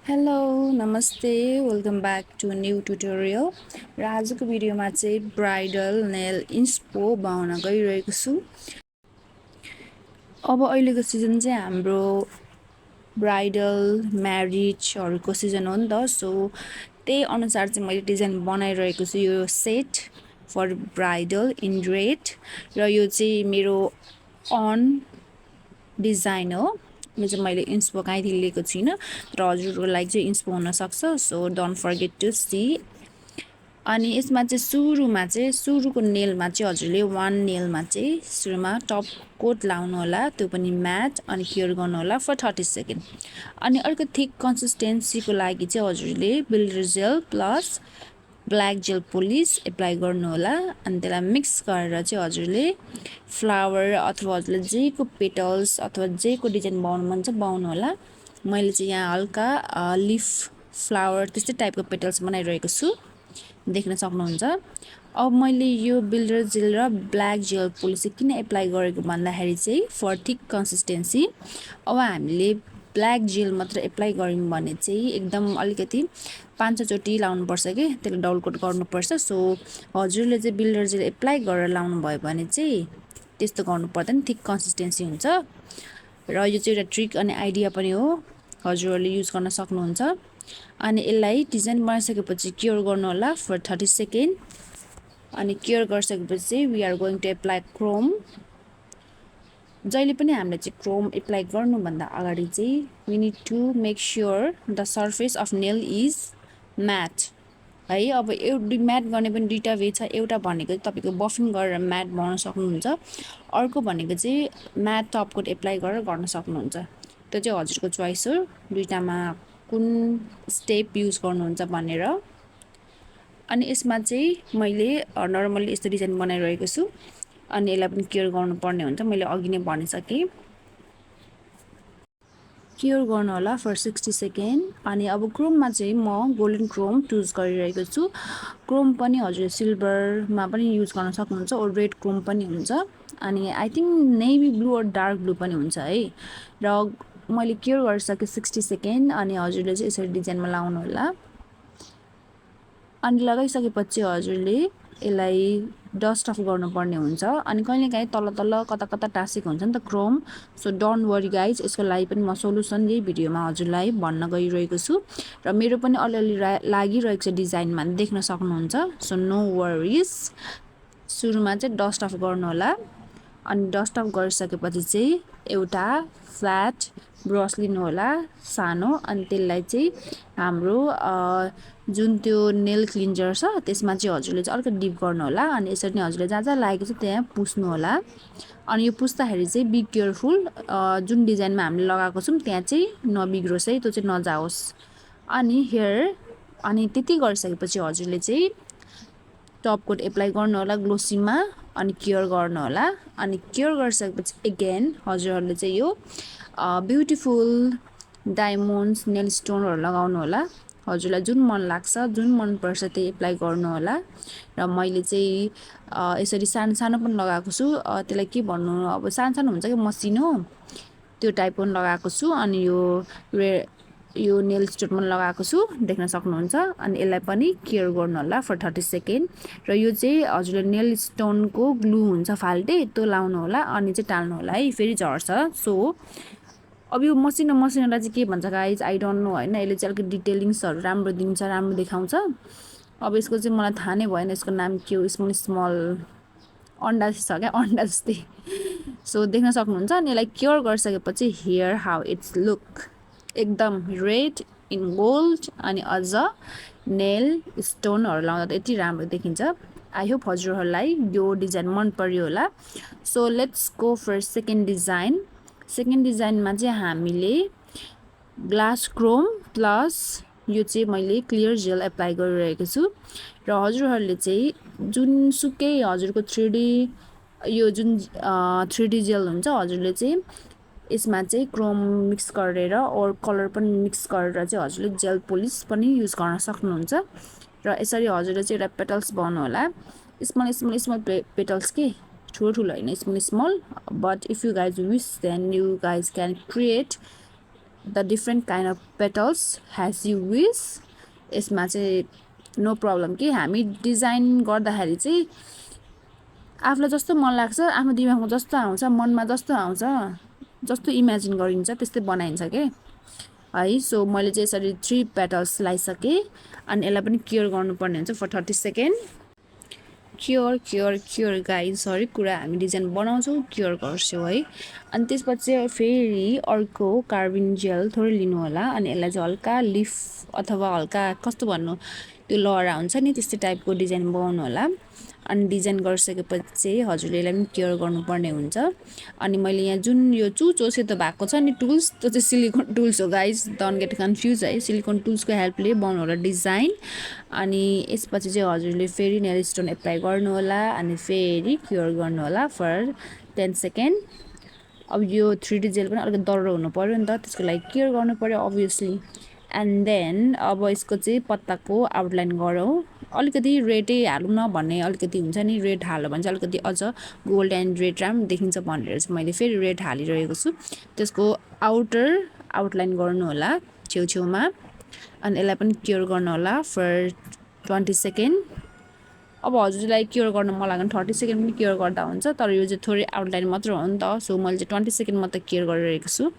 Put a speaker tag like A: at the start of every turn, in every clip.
A: Hello, namaste, welcome back to a new tutorial. र आजको भिडियोमा चाहिँ ब्राइडल नेल इन्स्पो बनाउन गइरहेको छु। अब अहिलेको सिजन चाहिँ हाम्रो ब्राइडल म्यारिजहरुको सिजन हो नि त, सो त्यही अनुसार चाहिँ मैले डिजाइन बनाइरहेको छु। यो set for bridal in red र यो चाहिँ मेरो अन डिजाइन हो। यो चाहिँ मैले इन्स्पो कहीँदेखि लिएको छुइनँ, तर हजुरहरूको लागि चाहिँ इन्स्पो हुनसक्छ, so don't forget to see. अनि यसमा चाहिँ सुरुको नेलमा चाहिँ हजुरले वान नेलमा चाहिँ सुरुमा टप कोट लाउनु होला, त्यो पनि म्याट, अनि केयर गर्नु होला फर 30 सेकेन्ड। अनि अर्को थिक कन्सिस्टेन्सीको लागि चाहिँ हजुरले builder gel plus black gel polish apply गर्नु होला। अनि त्यसलाई मिक्स गरेर चाहिँ हजुरले फ्लावर अथवा हजुरले जेको पेटल्स अथवा जेको डिजाइन बनाउनु मन छ बनाउनु होला। मैले चाहिँ यहाँ हल्का लिफ फ्लावर त्यस्तै टाइपको पेटल्स बनाइरहेको छु, देख्न सक्नुहुन्छ। अब मैले यो बिल्डर जेल र ब्ल्याक जेल पोलिस किन एप्लाई गरेको भन्दाखेरि चाहिँ फर थिक कन्सिस्टेन्सी। अब हामीले ब्ल्याक जेल मात्र एप्लाई गऱ्यौँ भने चाहिँ एकदम अलिकति 5-6 चोटि लाउनुपर्छ कि त्यसले डबल कोट गर्नुपर्छ। सो हजुरले चाहिँ बिल्डर जेल एप्लाई गरेर लाउनु भयो भने चाहिँ त्यस्तो गर्नु पर्दैन, थिक कन्सिस्टेन्सी हुन्छ। र यो चाहिँ एउटा ट्रिक अनि आइडिया पनि हो, हजुरहरूले युज गर्न सक्नुहुन्छ। अनि यसलाई डिजाइन बनाइसकेपछि क्योर गर्नु होला फर 30 सेकेन्ड। अनि क्योर गरिसकेपछि we are going to apply chrome. जहिले पनि हामीले चाहिँ क्रोम एप्लाई गर्नुभन्दा अगाडि चाहिँ we need to make sure the surface of nail is matte है। अब एउटा म्याट गर्ने पनि दुईवटा वे छ। एउटा भनेको चाहिँ तपाईँको बफिङ गरेर म्याट बनाउन सक्नुहुन्छ, अर्को भनेको चाहिँ म्याट टप कोट एप्लाई गरेर गर्न सक्नुहुन्छ। त्यो चाहिँ हजुरको चोइस हो, दुईवटामा कुन स्टेप युज गर्नुहुन्छ भनेर। अनि यसमा चाहिँ मैले नर्मली यस्तो डिजाइन बनाइरहेको छु, अनि यसलाई पनि केयर गर्नुपर्ने हुन्छ, मैले अघि नै भनिसकेँ। केयर गर्नु होला फर 60 सेकेन्ड। अनि अब क्रोममा चाहिँ म गोल्डन क्रोम चुज गरिरहेको छु। क्रोम पनि हजुर सिल्भरमा पनि युज गर्न सक्नुहुन्छ, और रेड क्रोम पनि हुन्छ, अनि आई थिङ्क नेभी ब्लू और डार्क ब्लू पनि हुन्छ है। र मैले केयर गरिसकेँ 60 सेकेन्ड। अनि हजुरले चाहिँ यसरी डिजाइनमा लाउनु होला। अनि लगाइसकेपछि हजुरले यसलाई डस्ट अफ गर्नुपर्ने हुन्छ। अनि कहिलेकाहीँ तल तल कता कता टाँसेको हुन्छ नि त Chrome, so don't worry guys, यसको लागि पनि म सोल्युसन यही भिडियोमा हजुरलाई भन्न गइरहेको छु। र मेरो पनि अलिअलि लागिरहेको छ डिजाइनमा, देख्न सक्नुहुन्छ, सो नो वरिज। सुरुमा चाहिँ डस्ट अफ गर्नु होला। अनि डस्ट अफ गरिसकेपछि चाहिँ एउटा फ्ल्याट ब्रस लिनु होला सानो, अनि त्यसलाई चाहिँ हाम्रो जुन त्यो नेल क्लिन्जर छ त्यसमा चाहिँ हजुरले चाहिँ अलिकति डिप गर्नु होला। अनि यसरी नै हजुरले जहाँ जहाँ लागेको छ त्यहाँ पुस्नु होला। अनि यो पुस्दाखेरि चाहिँ बी केयरफुल, जुन डिजाइनमा हामीले लगाएको छौँ त्यहाँ चाहिँ नबिग्रोस् है, त्यो चाहिँ नजाओस्। अनि अनि त्यति गरिसकेपछि हजुरले चाहिँ टप कोट एप्लाई गर्नु होला ग्लोसीमा, अनि केयर गर्नु होला। अनि केयर गरिसकेपछि एगेन हजुरहरूले चाहिँ यो ब्युटिफुल डायमन्ड्स नेल स्टोनहरू लगाउनु होला। हजुरलाई जुन मन लाग्छ, जुन मनपर्छ त्यही एप्लाई गर्नु होला। र मैले चाहिँ यसरी सानो सानो पनि लगाएको छु, त्यसलाई के भन्नु, अब सानो सानो हुन्छ कि मसिनो, त्यो टाइप पनि लगाएको छु। अनि यो नेल स्टोन पनि लगाएको छु, देख्न सक्नुहुन्छ। अनि यसलाई पनि केयर गर्नु होला फर 30 सेकेन्ड। र यो चाहिँ हजुरले नेल स्टोनको ग्लु हुन्छ फाल्टे, त्यो लाउनु होला, अनि चाहिँ टाल्नु होला है, फेरि झर्छ। सो अब यो मसिनोलाई चाहिँ के भन्छ गाइज आई डोन्ट नो होइन, यसले चाहिँ अलिकति डिटेलिङ्सहरू राम्रो दिन्छ, राम्रो देखाउँछ। अब यसको चाहिँ मलाई थाहा नै भएन यसको नाम के हो, स्मल अन्डा छ क्या, अन्डा जस्तै। सो देख्न सक्नुहुन्छ। अनि यसलाई केयर गरिसकेपछि हियर हाउ इट्स लुक, एकदम रेड इन गोल्ड, अनि अझ नेल स्टोनहरू लाउँदा त यति राम्रो देखिन्छ। आई होप हजुरहरूलाई यो डिजाइन मन पर्यो होला। So let's go for second design. Second डिजाइनमा चाहिँ हामीले ग्लास क्रोम प्लस यो चाहिँ मैले क्लियर जेल एप्लाई गरिरहेको छु। र हजुरहरूले चाहिँ जुनसुकै हजुरको 3D यो जुन 3D जेल हुन्छ, हजुरले चाहिँ यसमा चाहिँ क्रोम मिक्स गरेर और कलर पनि मिक्स गरेर चाहिँ हजुरले जेल पोलिस पनि युज गर्न सक्नुहुन्छ। र यसरी हजुरले चाहिँ एउटा पेटल्स बनाउनु होला, स्मल स्मल स्मल पेटल्स के, ठुलो ठुलो होइन, small small. But if you guys wish then you guys can create the different kind of petals has you wish. यसमा चाहिँ नो प्रब्लम कि हामी डिजाइन गर्दाखेरि चाहिँ आफूलाई जस्तो मन लाग्छ, आफ्नो दिमागमा जस्तो आउँछ, मनमा जस्तो आउँछ, जस्तो इमेजिन गरिन्छ त्यस्तै बनाइन्छ के है। सो मैले चाहिँ यसरी 3 पेटल्स लगाइसकेँ अनि यसलाई पनि क्योर गर्नुपर्ने हुन्छ फर 30 सेकेन्ड। क्योर गाइज, हरेक कुरा हामी डिजाइन बनाउँछौँ क्योर गर्छौँ है। अनि त्यसपछि फेरि अर्को कार्बिङ जेल थोरै लिनु होला अनि यसलाई चाहिँ हल्का लिफ अथवा हल्का कस्तो भन्नु त्यो लहरा हुन्छ नि त्यस्तै टाइपको डिजाइन बनाउनु होला। अनि डिजाइन गरिसकेपछि चाहिँ हजुरले यसलाई पनि केयर गर्नुपर्ने हुन्छ। अनि मैले यहाँ जुन यो चुचो सेतो भएको छ नि टुल्स, त्यो चाहिँ सिलिकन टुल्स हो गाइज, डोन्ट गेट कन्फ्युज है। सिलिकन टुल्सको हेल्पले बनाउनु होला डिजाइन। अनि यसपछि चाहिँ हजुरले फेरि नेल स्टोन एप्लाई गर्नु होला अनि फेरि क्योर गर्नु होला फर 10 सेकेन्ड। अब यो 3D जेल पनि अलिकति दह्रो हुनु पऱ्यो नि त, त्यसको लागि केयर गर्नु पऱ्यो अभियसली। एन्ड देन अब यसको चाहिँ पत्ताको आउटलाइन गरौँ। अलिकति रेडै हालौँ न भन्ने अलिकति हुन्छ नि, रेड हाल्यो भने चाहिँ अलिकति अझ गोल्ड एन्ड रेड राम्रो देखिन्छ भनेर चाहिँ मैले फेरि रेड हालिरहेको छु। त्यसको आउटर आउटलाइन गर्नु होला छेउछेउमा अनि यसलाई पनि क्योर गर्नु होला फर 20 सेकेन्ड। अब हजुरलाई क्योर गर्न मन लाग्यो भने 30 सेकेन्ड पनि क्योर गर्दा हुन्छ, तर यो चाहिँ थोरै आउटलाइन मात्र हो नि त। सो मैले चाहिँ 20 सेकेन्ड मात्र क्योर गरिरहेको छु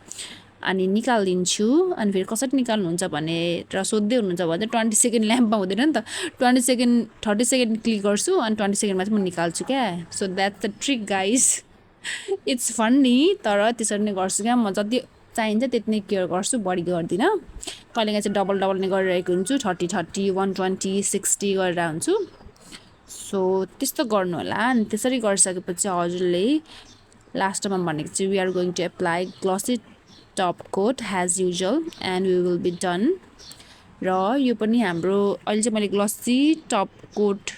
A: अनि निकालिदिन्छु। अनि फेरि कसरी निकाल्नुहुन्छ भनेर सोध्दै हुनुहुन्छ भने 20 सेकेन्ड ल्याम्पमा हुँदैन नि त, 20 सेकेन्ड 30 सेकेन्ड क्लिक गर्छु अनि 20 सेकेन्डमा चाहिँ म निकाल्छु क्या। So that's the trick guys. It's funny तर त्यसरी नै गर्छु क्या, म जति चाहिन्छ त्यति नै केयर गर्छु, बढी गर्दिनँ। कहिलेकाहीँ चाहिँ डबल नै गरिरहेको हुन्छु, 30 120 60 गरेर हुन्छु। सो त्यस्तो गर्नु होला। अनि त्यसरी गरिसकेपछि हजुरले लास्टमा भनेको चाहिँ we are going to apply glossy top coat as usual and we will be done. र यो पनि हाम्रो अहिले चाहिँ मैले ग्लसी टप कोट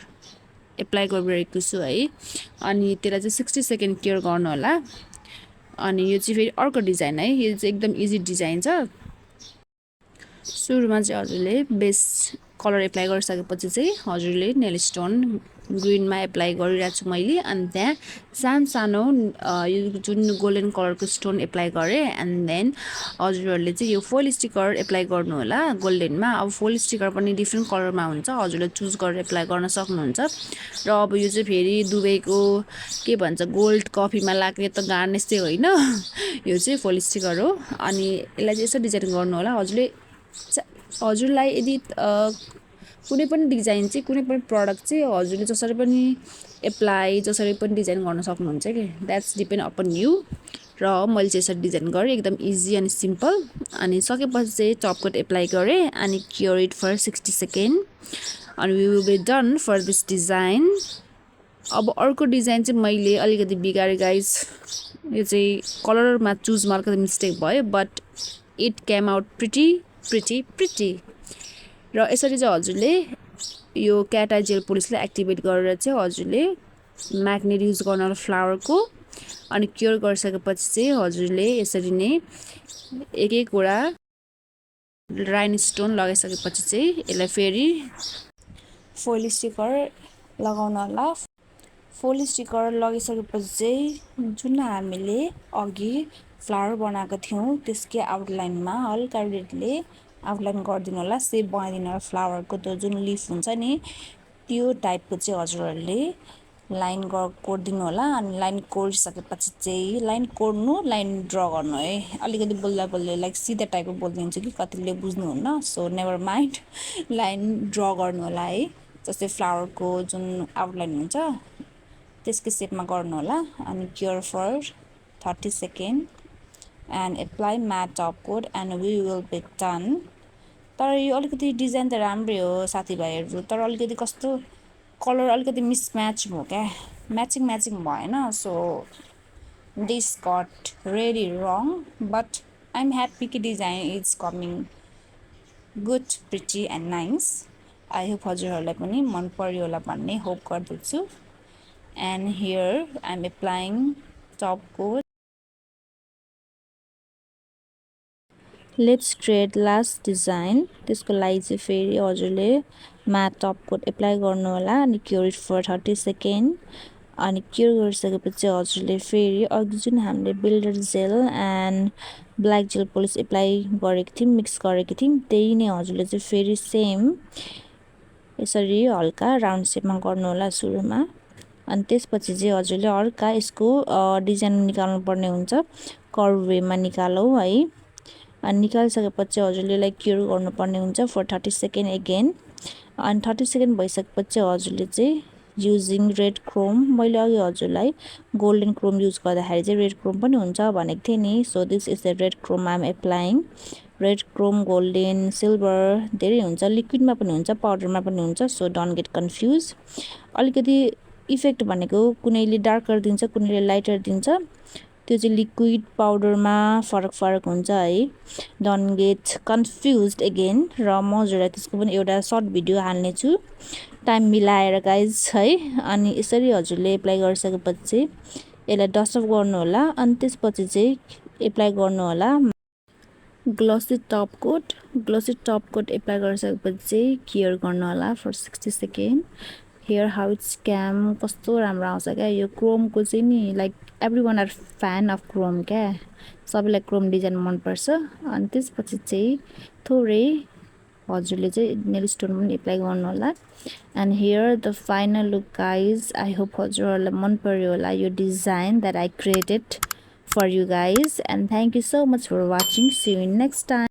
A: एप्लाई गरिरहेको छु है। अनि त्यसलाई चाहिँ 60 सेकेन्ड केयर गर्नु होला। अनि यो चाहिँ फेरि अर्को डिजाइन है, यो चाहिँ एकदम इजी डिजाइन छ। सुरुमा चाहिँ हजुरले बेस कलर एप्लाई गरिसकेपछि चाहिँ हजुरले नेल स्टोन ग्रिनमा एप्लाई गरिरहेको छु मैले। अनि त्यहाँ सानो यो जुन गोल्डन कलरको स्टोन एप्लाई गरेँ। एन्ड देन हजुरहरूले चाहिँ यो फोइल स्टिकर एप्लाई गर्नु होला गोल्डनमा। अब फोइल स्टिकर पनि डिफ्रेन्ट कलरमा हुन्छ, हजुरले चुज गरेर एप्लाई गर्न सक्नुहुन्छ। र अब यो चाहिँ फेरि दुबईको के भन्छ गोल्ड कफीमा लाग्ने त गार्निस चाहिँ होइन, यो चाहिँ फोइल स्टिकर हो। अनि यसलाई चाहिँ यसो डिजाइन गर्नु होला। हजुरलाई यदि कुनै पनि डिजाइन चाहिँ कुनै पनि प्रडक्ट चाहिँ हजुरले जसरी पनि एप्लाई जसरी पनि डिजाइन गर्न सक्नुहुन्छ कि, द्याट्स डिपेन्ड अपन यु। र मैले चाहिँ यसरी डिजाइन गरेँ एकदम इजी अनि सिम्पल। अनि सकेपछि चाहिँ टप कोट एप्लाई गरेँ अनि क्योर इट फर 60 सेकेन्ड अनि we will be done for this design. अब अर्को डिजाइन चाहिँ मैले अलिकति बिगारेँ गाइज, यो चाहिँ कलरमा चुजमा अलिकति मिस्टेक भयो but it came out pretty. र यसरी चाहिँ हजुरले यो क्याटा जेल पोलिसलाई एक्टिभेट गरेर चाहिँ हजुरले म्याग्नेट युज गर्नु फ्लावरको। अनि क्योर गरिसकेपछि चाहिँ हजुरले यसरी नै एक एकवटा राइन स्टोन लगाइसकेपछि चाहिँ यसलाई फेरि फोइल स्टिकर लगाउनु होला। फोइल स्टिकर लगाइसकेपछि चाहिँ जुन हामीले अघि फ्लावर बनाएको थियौँ त्यसकै आउटलाइनमा हल्का रेडले आउटलाइन गरिदिनु होला, सेप बनाइदिनु होला फ्लावरको। त्यो जुन लिफ हुन्छ नि त्यो टाइपको चाहिँ हजुरहरूले लाइन कोरिदिनु होला। अनि लाइन कोरिसकेपछि चाहिँ लाइन ड्र गर्नु है। अलिकति बोल्दै लाइक सिधा टाइपको बोलिदिन्छु कि कतिले बुझ्नुहुन्न, so never mind. Line draw गर्नु होला है, जस्तै फ्लावरको जुन आउटलाइन हुन्छ त्यसकै सेपमा गर्नु होला। अनि cure for 30 second and apply matte top coat and we will be done. तर यो अलिकति डिजाइन त राम्रै हो साथीभाइहरू, तर अलिकति कस्तो कलर अलिकति मिसम्याच भयो क्या, म्याचिङ भएन। So this got really wrong but I am happy कि design is coming good pretty and nice. I hope हजुरहरूलाई पनि मन पर्यो होला भन्ने होप गर्दछु। And here I am applying top coat. Let's create last design. त्यसको लागि चाहिँ फेरि हजुरले म्याट टप कोट एप्लाई गर्नु होला अनि क्योर इट फर 30 सेकेन्ड अनि क्योर गरिसकेपछि हजुरले फेरि अघि जुन हामीले builder gel and black gel polish apply गरेको थियौँ, मिक्स गरेको थियौँ, त्यही नै हजुरले चाहिँ फेरि सेम यसरी हल्का राउन्ड सेपमा गर्नु होला सुरुमा। अनि त्यसपछि चाहिँ हजुरले अर्का यसको डिजाइन निकाल्नु पर्ने हुन्छ, कर्भ वेमा निकालौँ है। अनि निकालिसकेपछि हजुरले यसलाई क्योर गर्नुपर्ने हुन्छ फर 30 सेकेन्ड एगेन। अनि 30 सेकेन्ड भइसकेपछि हजुरले चाहिँ युजिङ रेड क्रोम, मैले अघि हजुरलाई गोल्डन क्रोम युज गर्दाखेरि चाहिँ रेड क्रोम पनि हुन्छ भनेको थिएँ नि। So this is the red chrome I am applying. Red chrome, golden, silver धेरै हुन्छ, लिक्विडमा पनि हुन्छ, पाउडरमा पनि हुन्छ, सो डोन्ट गेट कन्फ्युज। अलिकति इफेक्ट भनेको कुनैले डार्कर दिन्छ, कुनैले लाइटर दिन्छ, त्यो चाहिँ लिक्विड पाउडरमा फरक हुन्छ है। Don't get confuse again. र म हजुरलाई त्यसको पनि एउटा सर्ट भिडियो हाल्नेछु टाइम मिलाएर गाइज है। अनि यसरी हजुरले एप्लाई गरिसकेपछि यसलाई डस्ट अफ गर्नु होला। अनि त्यसपछि चाहिँ एप्लाई गर्नु होला glossy top coat. Glossy top coat apply गरिसकेपछि चाहिँ केयर गर्नु होला for 60 second. Here how it's came कस्तो राम्रो आउँछ क्या यो क्रोमको चाहिँ नि, like everyone are fan of chrome क्या, सबैलाई क्रोम डिजाइन मनपर्छ। अनि त्यसपछि चाहिँ थोरै हजुरले चाहिँ नेल स्टोन पनि एप्लाई गर्नु होला। And here the final look guys. I hope हजुरहरूलाई मन पर्यो होला यो design that I created for you guys, and thank you so much for watching. See you in next time.